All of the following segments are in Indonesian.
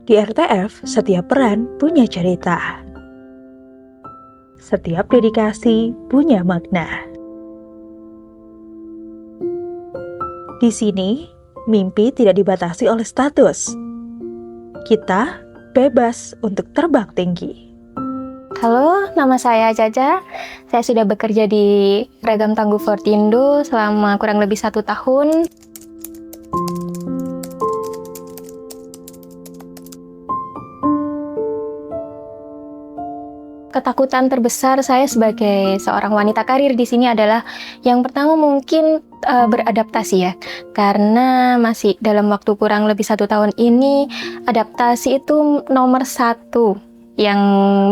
Di RTF, setiap peran punya cerita. Setiap dedikasi punya makna. Di sini, mimpi tidak dibatasi oleh status. Kita bebas untuk terbang tinggi. Halo, nama saya Caca. Saya sudah bekerja di Ragam Tangguh Fortindo selama kurang lebih 1 tahun. Ketakutan terbesar saya sebagai seorang wanita karir di sini adalah yang pertama mungkin beradaptasi ya, karena masih dalam waktu kurang lebih 1 tahun ini adaptasi itu nomor 1 yang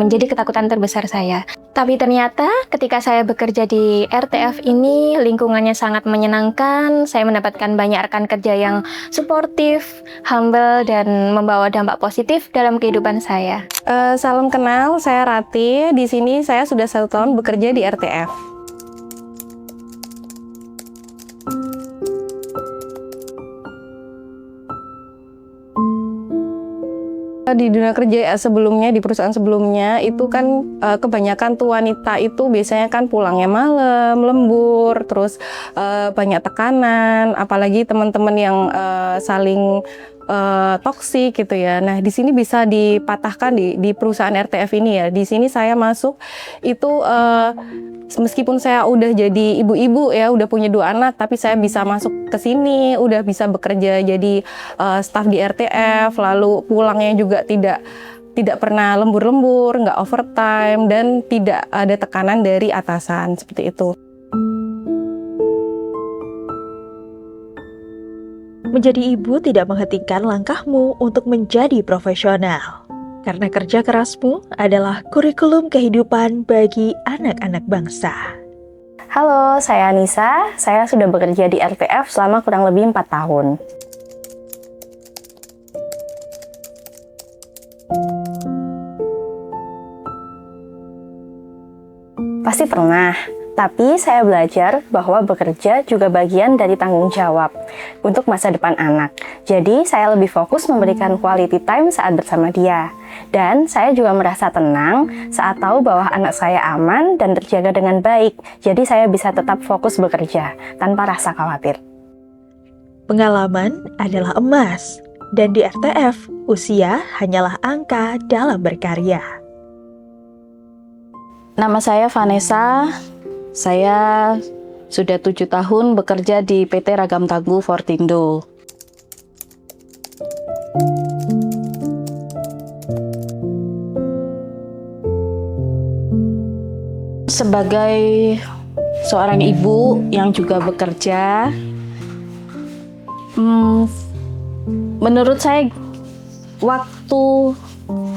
menjadi ketakutan terbesar saya. Tapi ternyata ketika saya bekerja di RTF ini lingkungannya sangat menyenangkan, saya mendapatkan banyak rekan kerja yang suportif, humble, dan membawa dampak positif dalam kehidupan saya. Salam kenal, saya Rati. Di sini saya sudah 1 tahun bekerja di RTF. Di dunia kerja sebelumnya, di perusahaan sebelumnya itu kan kebanyakan tuh wanita itu biasanya kan pulangnya malam, lembur, terus banyak tekanan, apalagi teman-teman yang saling toksik gitu ya. Nah, di sini bisa dipatahkan di perusahaan RTF ini ya. Di sini saya masuk itu meskipun saya udah jadi ibu-ibu ya, udah punya 2 anak, tapi saya bisa masuk ke sini, udah bisa bekerja jadi staf di RTF, lalu pulangnya juga tidak pernah lembur-lembur, nggak overtime, dan tidak ada tekanan dari atasan seperti itu. Menjadi ibu tidak menghentikan langkahmu untuk menjadi profesional. Karena kerja kerasmu adalah kurikulum kehidupan bagi anak-anak bangsa. Halo, saya Anissa. Saya sudah bekerja di RTF selama kurang lebih 4 tahun. Pasti pernah, tapi saya belajar bahwa bekerja juga bagian dari tanggung jawab untuk masa depan anak. Jadi, saya lebih fokus memberikan quality time saat bersama dia. Dan saya juga merasa tenang saat tahu bahwa anak saya aman dan terjaga dengan baik. Jadi, saya bisa tetap fokus bekerja tanpa rasa khawatir. Pengalaman adalah emas, dan di RTF, usia hanyalah angka dalam berkarya. Nama saya Vanessa, saya sudah 7 tahun bekerja di PT Ragam Tangguh Fortindo. Sebagai seorang ibu yang juga bekerja, menurut saya waktu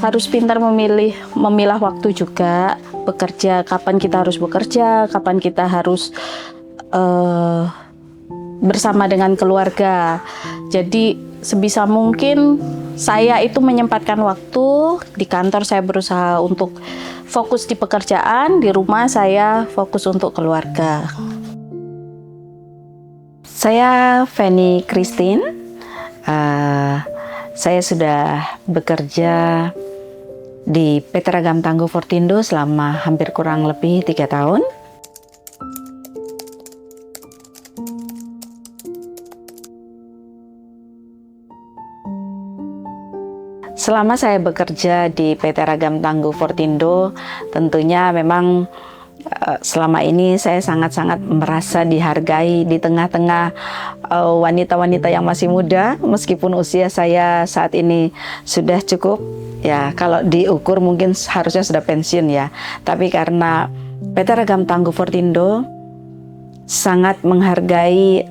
harus pintar memilah waktu juga bekerja, kapan kita harus bekerja, kapan kita harus bersama dengan keluarga. Jadi sebisa mungkin saya itu menyempatkan waktu. Di kantor saya berusaha untuk fokus di pekerjaan, di rumah saya fokus untuk keluarga. Saya Fanny Christine. Saya sudah bekerja di PT Ragam Tangguh Fortindo selama hampir kurang lebih 3 tahun. Selama saya bekerja di PT Ragam Tangguh Fortindo, tentunya memang selama ini saya sangat-sangat merasa dihargai di tengah-tengah wanita-wanita yang masih muda, meskipun usia saya saat ini sudah cukup, ya kalau diukur mungkin harusnya sudah pensiun ya. Tapi karena PT Ragam Tangguh Fortindo sangat menghargai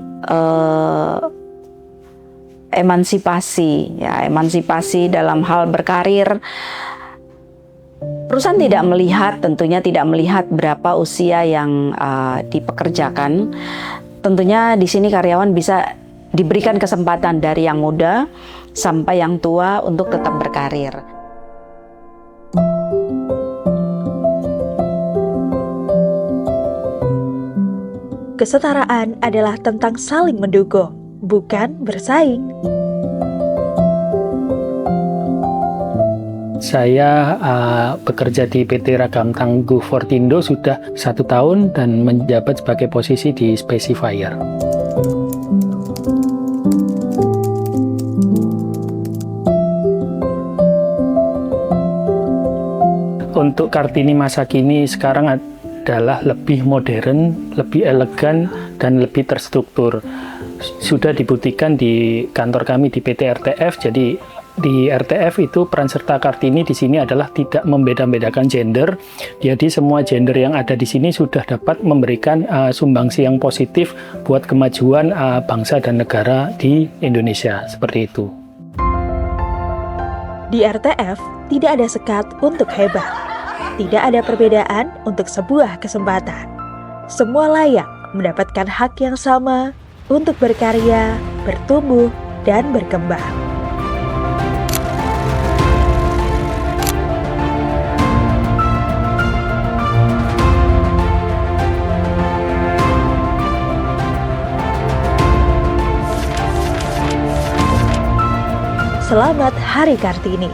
emansipasi, ya emansipasi dalam hal berkarir. Perusahaan tentunya tidak melihat berapa usia yang dipekerjakan. Tentunya di sini karyawan bisa diberikan kesempatan dari yang muda sampai yang tua untuk tetap berkarir. Kesetaraan adalah tentang saling mendukung, bukan bersaing. Saya bekerja di PT Ragam Tangguh Fortindo sudah 1 tahun dan menjabat sebagai posisi di specifier. Untuk Kartini masa kini sekarang adalah lebih modern, lebih elegan, dan lebih terstruktur. Sudah dibuktikan di kantor kami di PT RTF, jadi di RTF itu peran serta Kartini di sini adalah tidak membeda-bedakan gender. Jadi semua gender yang ada di sini sudah dapat memberikan sumbangsi yang positif buat kemajuan bangsa dan negara di Indonesia, seperti itu. Di RTF, tidak ada sekat untuk hebat. Tidak ada perbedaan untuk sebuah kesempatan. Semua layak mendapatkan hak yang sama untuk berkarya, bertumbuh, dan berkembang. Selamat Hari Kartini.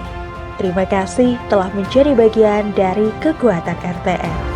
Terima kasih telah menjadi bagian dari kekuatan RTF.